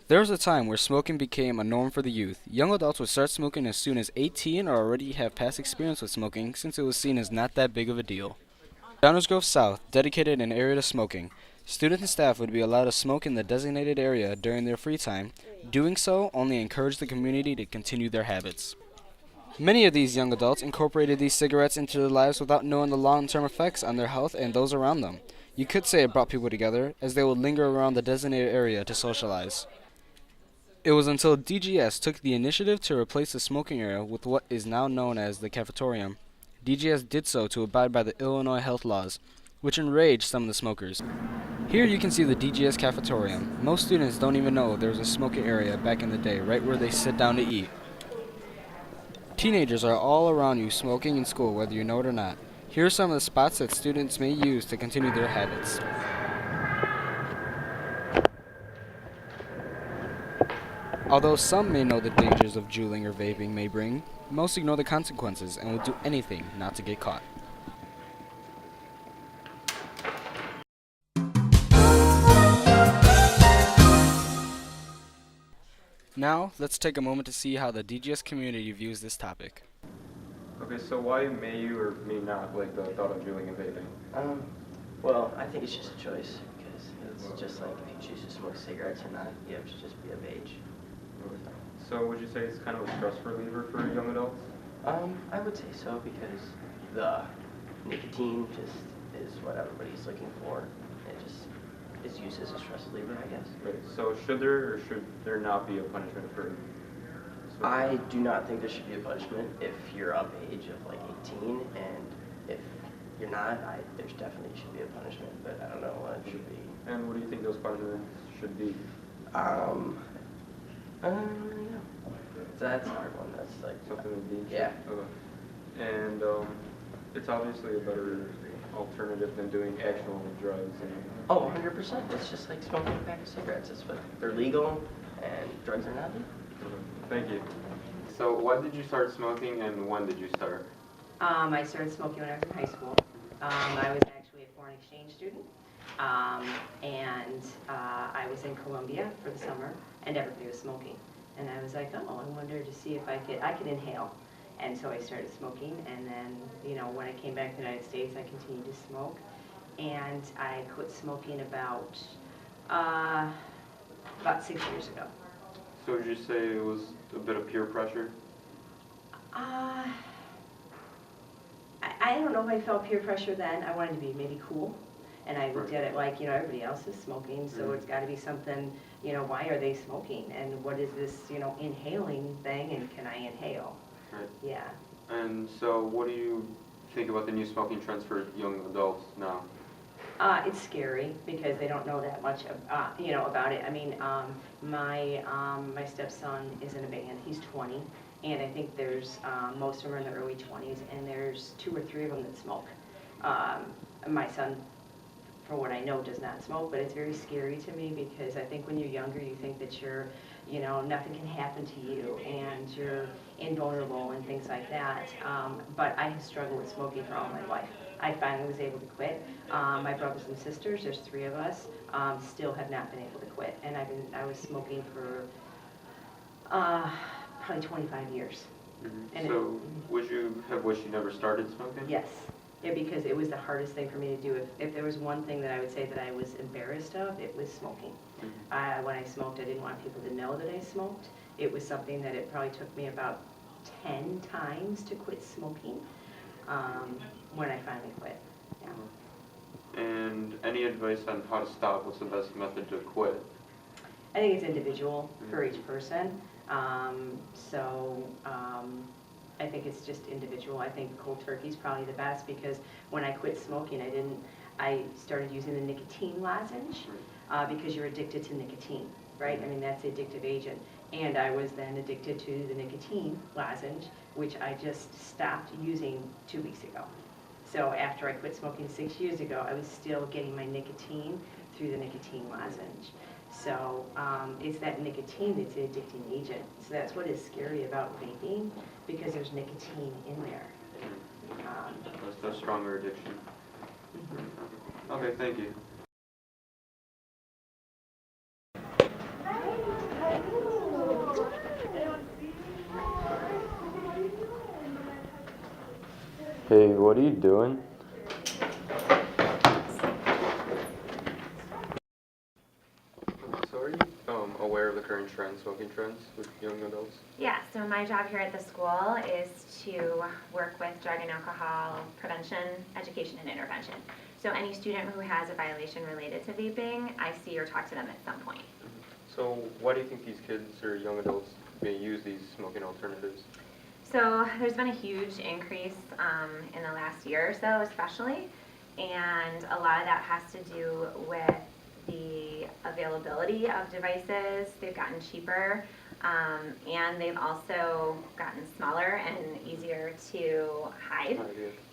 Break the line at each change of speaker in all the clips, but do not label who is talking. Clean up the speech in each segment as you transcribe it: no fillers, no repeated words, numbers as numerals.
There was a time where smoking became a norm for the youth. Young adults would start smoking as soon as 18 or already have past experience with smoking since it was seen as not that big of a deal. Downers Grove South dedicated an area to smoking. Students and staff would be allowed to smoke in the designated area during their free time. Doing so only encouraged the community to continue their habits. Many of these young adults incorporated these cigarettes into their lives without knowing the long-term effects on their health and those around them. You could say it brought people together, as they would linger around the designated area to socialize. It was until DGS took the initiative to replace the smoking area with what is now known as the cafetorium. DGS did so to abide by the Illinois health laws, which enraged some of the smokers. Here you can see the DGS cafetorium. Most students don't even know there was a smoking area back in the day, right where they sit down to eat. Teenagers are all around you smoking in school, whether you know it or not. Here are some of the spots that students may use to continue their habits. Although some may know the dangers of juuling or vaping may bring, most ignore the consequences and will do anything not to get caught. Now, let's take a moment to see how the DGS community views this topic.
Okay, so why may you or may not like the thought of juuling and vaping?
Well, I think it's just a choice because it's just like if you choose to smoke cigarettes or not, you have to just be of age.
So would you say it's kind of a stress reliever for young adults?
I would say so because the nicotine just is what everybody's looking for. It just is used as a stress reliever, I guess.
Right. So should there or should there not be a punishment for smoking?
I do not think there should be a punishment if you're of age of like 18, and if you're not, there's definitely should be a punishment, but I don't know what it should be.
And what do you think those punishments should be?
Yeah. That's a hard one. That's like
Something to be?
Yeah.
And it's obviously a better alternative than doing actual drugs.
Oh, 100%. It's just like smoking a pack of cigarettes. It's what they're legal, and drugs are not.
Thank you. So when did you start smoking and when did you start?
I started smoking when I was in high school. I was actually a foreign exchange student, and I was in Colombia for the summer, and everybody was smoking. And I was like, oh, I wonder to see if I could inhale. And so I started smoking, and then, when I came back to the United States, I continued to smoke. And I quit smoking about 6 years ago.
So would you say it was a bit of peer pressure?
I don't know if I felt peer pressure then. I wanted to be maybe cool. And I looked at it like, everybody else is smoking, so it's got to be something, why are they smoking? And what is this, inhaling thing, and can I inhale?
Right.
Yeah.
And so what do you think about the new smoking trends for young adults now?
It's scary because they don't know that much, about it. I mean, my stepson is in a band. He's 20, and I think there's most of them are in their early 20s, and there's 2 or 3 of them that smoke. My son, for what I know, does not smoke, but it's very scary to me because I think when you're younger, you think that nothing can happen to you, and you're invulnerable and things like that. But I have struggled with smoking for all my life. I finally was able to quit. My brothers and sisters, there's 3 of us, still have not been able to quit. And I was smoking for probably 25 years.
Mm-hmm.
And
so would you have wished you never started smoking?
Yes. Yeah, because it was the hardest thing for me to do. If there was one thing that I would say that I was embarrassed of, it was smoking.
Mm-hmm.
When I smoked, I didn't want people to know that I smoked. It was something that it probably took me about 10 times to quit smoking when I finally quit. Yeah.
And any advice on how to stop? What's the best method to quit?
I think it's individual for each person. I think it's just individual. I think cold turkey is probably the best because when I quit smoking, I started using the nicotine lozenge because you're addicted to nicotine, right? I mean, that's the addictive agent. And I was then addicted to the nicotine lozenge, which I just stopped using 2 weeks ago. So after I quit smoking 6 years ago, I was still getting my nicotine through the nicotine lozenge. So it's that nicotine that's the addicting agent. So that's what is scary about vaping, because there's nicotine in there.
That's a stronger addiction. Okay, thank you.
Hi.
Hey, what are you doing? So are you aware of the current trends, smoking trends with young adults?
Yeah, so my job here at the school is to work with drug and alcohol prevention, education, and intervention. So any student who has a violation related to vaping, I see or talk to them at some point.
So why do you think these kids or young adults may use these smoking alternatives?
So there's been a huge increase in the last year or so especially, and a lot of that has to do with the availability of devices. They've gotten cheaper, and they've also gotten smaller and easier to hide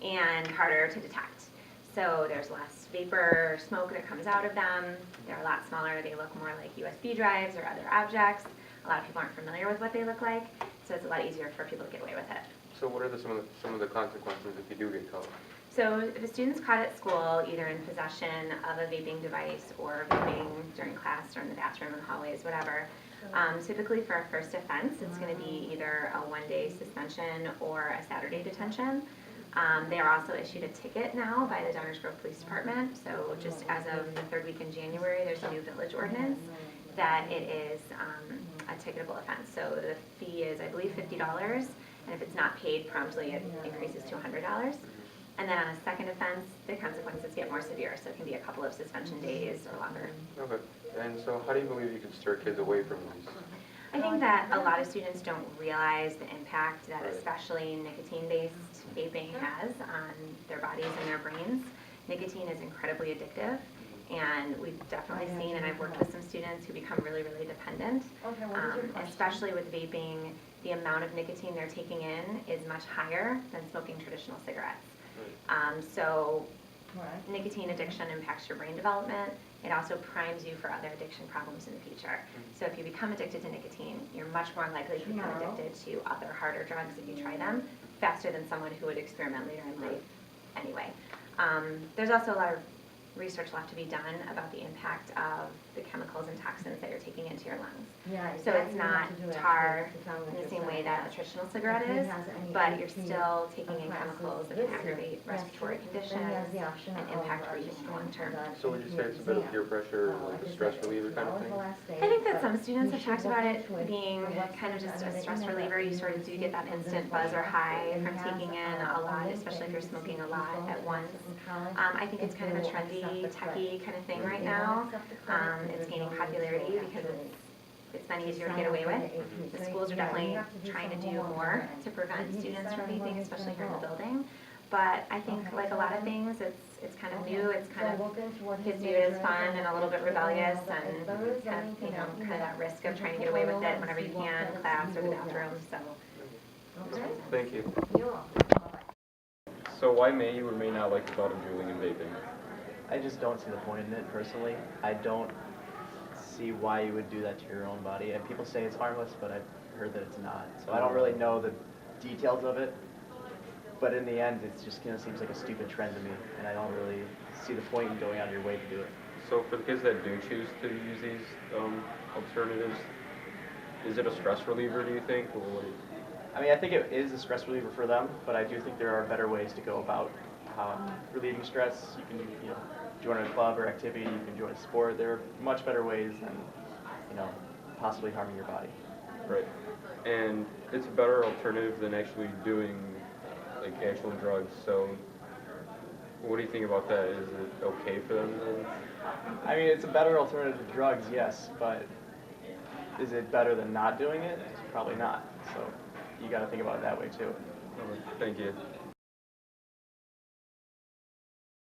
and harder to detect. So there's less vapor smoke that comes out of them. They're a lot smaller. They look more like USB drives or other objects. A lot of people aren't familiar with what they look like, so it's a lot easier for people to get away with it.
So what are some of the consequences if you do get caught?
So if a student's caught at school, either in possession of a vaping device or vaping during class or in the bathroom, in the hallways, whatever, typically for a first offense, it's going to be either a one-day suspension or a Saturday detention. They are also issued a ticket now by the Downers Grove Police Department. So just as of the third week in January, there's a new village ordinance that it is a ticketable offense. So the fee is, I believe, $50, and if it's not paid promptly, it increases to $100. And then on a second offense, the consequences get more severe, so it can be a couple of suspension days or longer.
Okay. And so how do you believe you could steer kids away from these?
I think that a lot of students don't realize the impact that especially nicotine-based vaping has on their bodies and their brains. Nicotine is incredibly addictive, and we've definitely seen, and I've worked with some students who become really, really dependent. Especially with vaping, the amount of nicotine they're taking in is much higher than smoking traditional cigarettes. So nicotine addiction impacts your brain development. It also primes you for other addiction problems in the future. So if you become addicted to nicotine, you're much more likely to become addicted to other harder drugs if you try them, faster than someone who would experiment later in life anyway. There's also a lot of research left to be done about the impact of the chemicals and toxins that you're taking into your lungs. So it's not tar in the same way that a traditional cigarette is, but you're still taking in chemicals that can aggravate respiratory conditions and impact breathing in the long term.
So would you say it's a bit of peer pressure, like a stress reliever kind of thing?
I think that some students have talked about it being kind of just a stress reliever. You sort of do get that instant buzz or high from taking in a lot, especially if you're smoking a lot at once. I think it's kind of a trendy, techie kind of thing right now. It's gaining popularity because it's been easier to get away with. The schools are definitely trying to do more to prevent students from vaping, especially here in the building. But I think, like a lot of things, it's kind of new. It's kind of kids view it as fun and a little bit rebellious, and kind of that risk of trying to get away with it whenever you can, in class or the bathroom. So.
Thank you. So why may you or may not like the thought of juuling and vaping?
I just don't see the point in it personally. I don't see why you would do that to your own body. And people say it's harmless, but I've heard that it's not. So I don't really know the details of it. But in the end, it's just seems like a stupid trend to me, and I don't really see the point in going out of your way to do it.
So for the kids that do choose to use these alternatives, is it a stress reliever, do you think? Or what
I mean, I think it is a stress reliever for them, but I do think there are better ways to go about relieving stress. You can, join a club or activity. You can join a sport. There are much better ways than, possibly harming your body.
Right. And it's a better alternative than actually doing like actual drugs. So what do you think about that? Is it okay for them then?
I mean, it's a better alternative to drugs, yes, but is it better than not doing it? Probably not. So you got to think about it that way too.
Thank you.